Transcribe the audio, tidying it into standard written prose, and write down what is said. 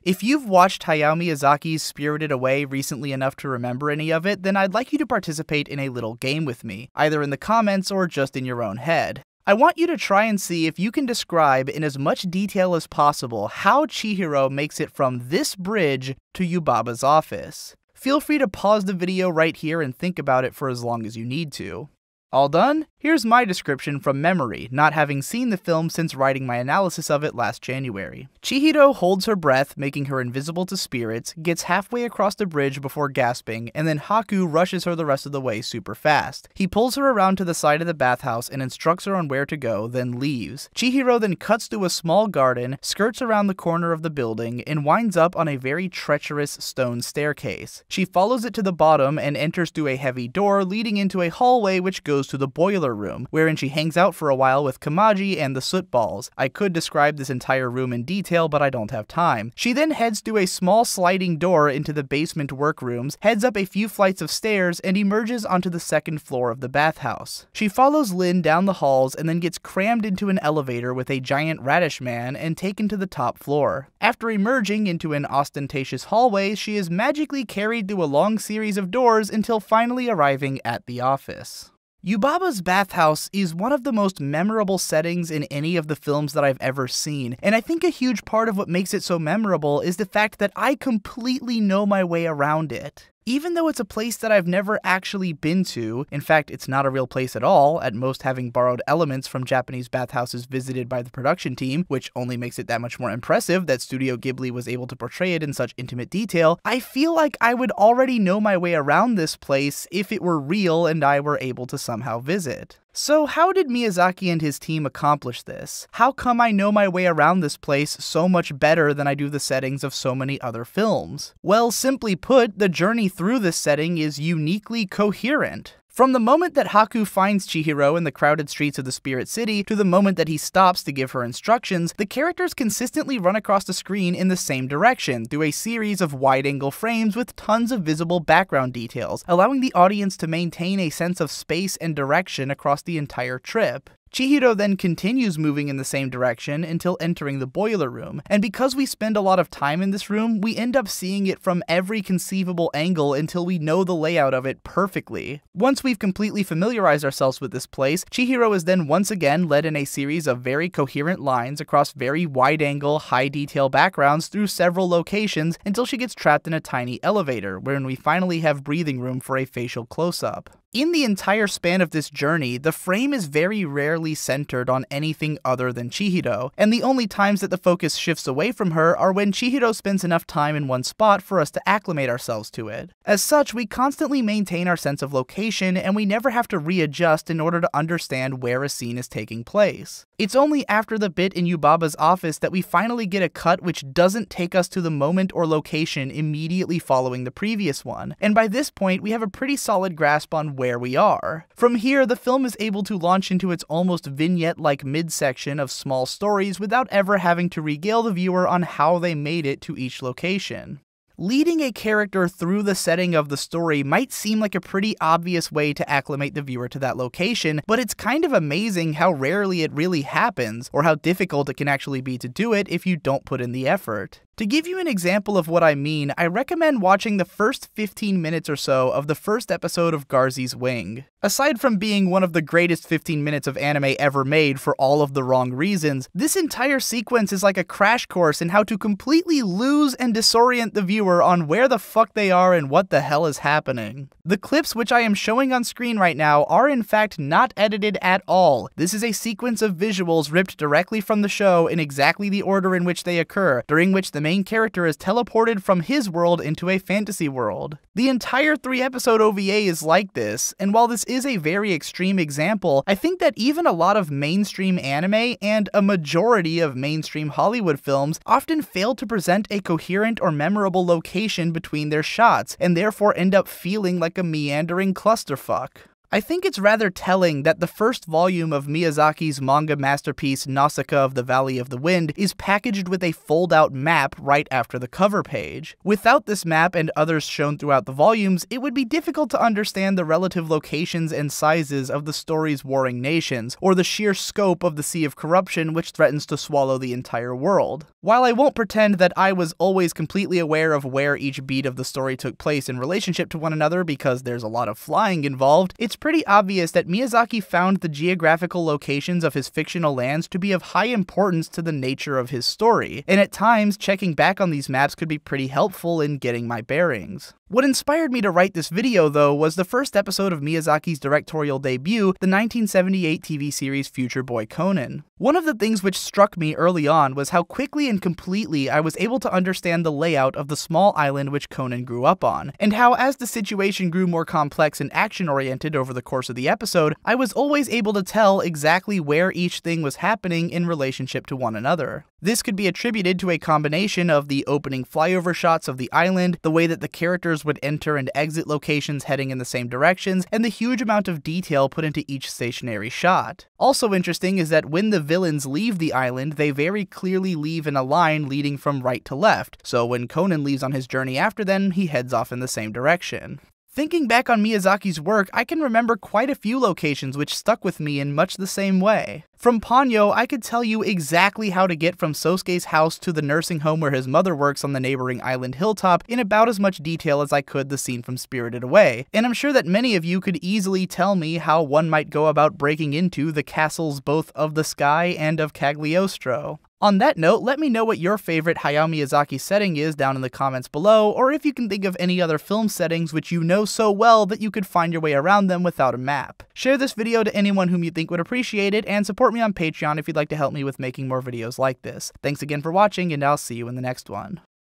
If you've watched Hayao Miyazaki's Spirited Away recently enough to remember any of it, then I'd like you to participate in a little game with me, either in the comments or just in your own head. I want you to try and see if you can describe in as much detail as possible how Chihiro makes it from this bridge to Yubaba's office. Feel free to pause the video right here and think about it for as long as you need to. All done? Here's my description from memory, not having seen the film since writing my analysis of it last January. Chihiro holds her breath, making her invisible to spirits, gets halfway across the bridge before gasping, and then Haku rushes her the rest of the way super fast. He pulls her around to the side of the bathhouse and instructs her on where to go, then leaves. Chihiro then cuts through a small garden, skirts around the corner of the building, and winds up on a very treacherous stone staircase. She follows it to the bottom and enters through a heavy door leading into a hallway which goes to the boiler room, wherein she hangs out for a while with Kamaji and the soot balls. I could describe this entire room in detail, but I don't have time. She then heads through a small sliding door into the basement workrooms, heads up a few flights of stairs, and emerges onto the second floor of the bathhouse. She follows Lin down the halls and then gets crammed into an elevator with a giant radish man and taken to the top floor. After emerging into an ostentatious hallway, she is magically carried through a long series of doors until finally arriving at the office. Yubaba's bathhouse is one of the most memorable settings in any of the films that I've ever seen, and I think a huge part of what makes it so memorable is the fact that I completely know my way around it. Even though it's a place that I've never actually been to, in fact it's not a real place at all, at most having borrowed elements from Japanese bathhouses visited by the production team, which only makes it that much more impressive that Studio Ghibli was able to portray it in such intimate detail, I feel like I would already know my way around this place if it were real and I were able to somehow visit. So how did Miyazaki and his team accomplish this? How come I know my way around this place so much better than I do the settings of so many other films? Well, simply put, the journey through this setting is uniquely coherent. From the moment that Haku finds Chihiro in the crowded streets of the Spirit City to the moment that he stops to give her instructions, the characters consistently run across the screen in the same direction through a series of wide-angle frames with tons of visible background details, allowing the audience to maintain a sense of space and direction across the entire trip. Chihiro then continues moving in the same direction until entering the boiler room, and because we spend a lot of time in this room, we end up seeing it from every conceivable angle until we know the layout of it perfectly. Once we've completely familiarized ourselves with this place, Chihiro is then once again led in a series of very coherent lines across very wide-angle, high-detail backgrounds through several locations until she gets trapped in a tiny elevator, wherein we finally have breathing room for a facial close-up. In the entire span of this journey, the frame is very rarely centered on anything other than Chihiro, and the only times that the focus shifts away from her are when Chihiro spends enough time in one spot for us to acclimate ourselves to it. As such, we constantly maintain our sense of location, and we never have to readjust in order to understand where a scene is taking place. It's only after the bit in Yubaba's office that we finally get a cut which doesn't take us to the moment or location immediately following the previous one, and by this point we have a pretty solid grasp on where we are. From here, the film is able to launch into its almost vignette-like midsection of small stories without ever having to regale the viewer on how they made it to each location. Leading a character through the setting of the story might seem like a pretty obvious way to acclimate the viewer to that location, but it's kind of amazing how rarely it really happens, or how difficult it can actually be to do it if you don't put in the effort. To give you an example of what I mean, I recommend watching the first 15 minutes or so of the first episode of Garzy's Wing. Aside from being one of the greatest 15 minutes of anime ever made for all of the wrong reasons, this entire sequence is like a crash course in how to completely lose and disorient the viewer on where the fuck they are and what the hell is happening. The clips which I am showing on screen right now are in fact not edited at all. This is a sequence of visuals ripped directly from the show in exactly the order in which they occur, during which the main character is teleported from his world into a fantasy world. The entire 3-episode OVA is like this, and while this is a very extreme example, I think that even a lot of mainstream anime and a majority of mainstream Hollywood films often fail to present a coherent or memorable location between their shots, and therefore end up feeling like a meandering clusterfuck. I think it's rather telling that the first volume of Miyazaki's manga masterpiece Nausicaa of the Valley of the Wind is packaged with a fold-out map right after the cover page. Without this map and others shown throughout the volumes, it would be difficult to understand the relative locations and sizes of the story's warring nations, or the sheer scope of the Sea of Corruption which threatens to swallow the entire world. While I won't pretend that I was always completely aware of where each beat of the story took place in relationship to one another because there's a lot of flying involved, it's pretty obvious that Miyazaki found the geographical locations of his fictional lands to be of high importance to the nature of his story, and at times checking back on these maps could be pretty helpful in getting my bearings. What inspired me to write this video, though, was the first episode of Miyazaki's directorial debut, the 1978 TV series Future Boy Conan. One of the things which struck me early on was how quickly and completely I was able to understand the layout of the small island which Conan grew up on, and how as the situation grew more complex and action-oriented over the course of the episode, I was always able to tell exactly where each thing was happening in relationship to one another. This could be attributed to a combination of the opening flyover shots of the island, the way that the characters would enter and exit locations heading in the same directions, and the huge amount of detail put into each stationary shot. Also interesting is that when the villains leave the island, they very clearly leave in a line leading from right to left, so when Conan leaves on his journey after them, he heads off in the same direction. Thinking back on Miyazaki's work, I can remember quite a few locations which stuck with me in much the same way. From Ponyo, I could tell you exactly how to get from Sosuke's house to the nursing home where his mother works on the neighboring island hilltop in about as much detail as I could the scene from Spirited Away, and I'm sure that many of you could easily tell me how one might go about breaking into the castles both of the sky and of Cagliostro. On that note, let me know what your favorite Hayao Miyazaki setting is down in the comments below, or if you can think of any other film settings which you know so well that you could find your way around them without a map. Share this video to anyone whom you think would appreciate it, and support me on Patreon if you'd like to help me with making more videos like this. Thanks again for watching, and I'll see you in the next one.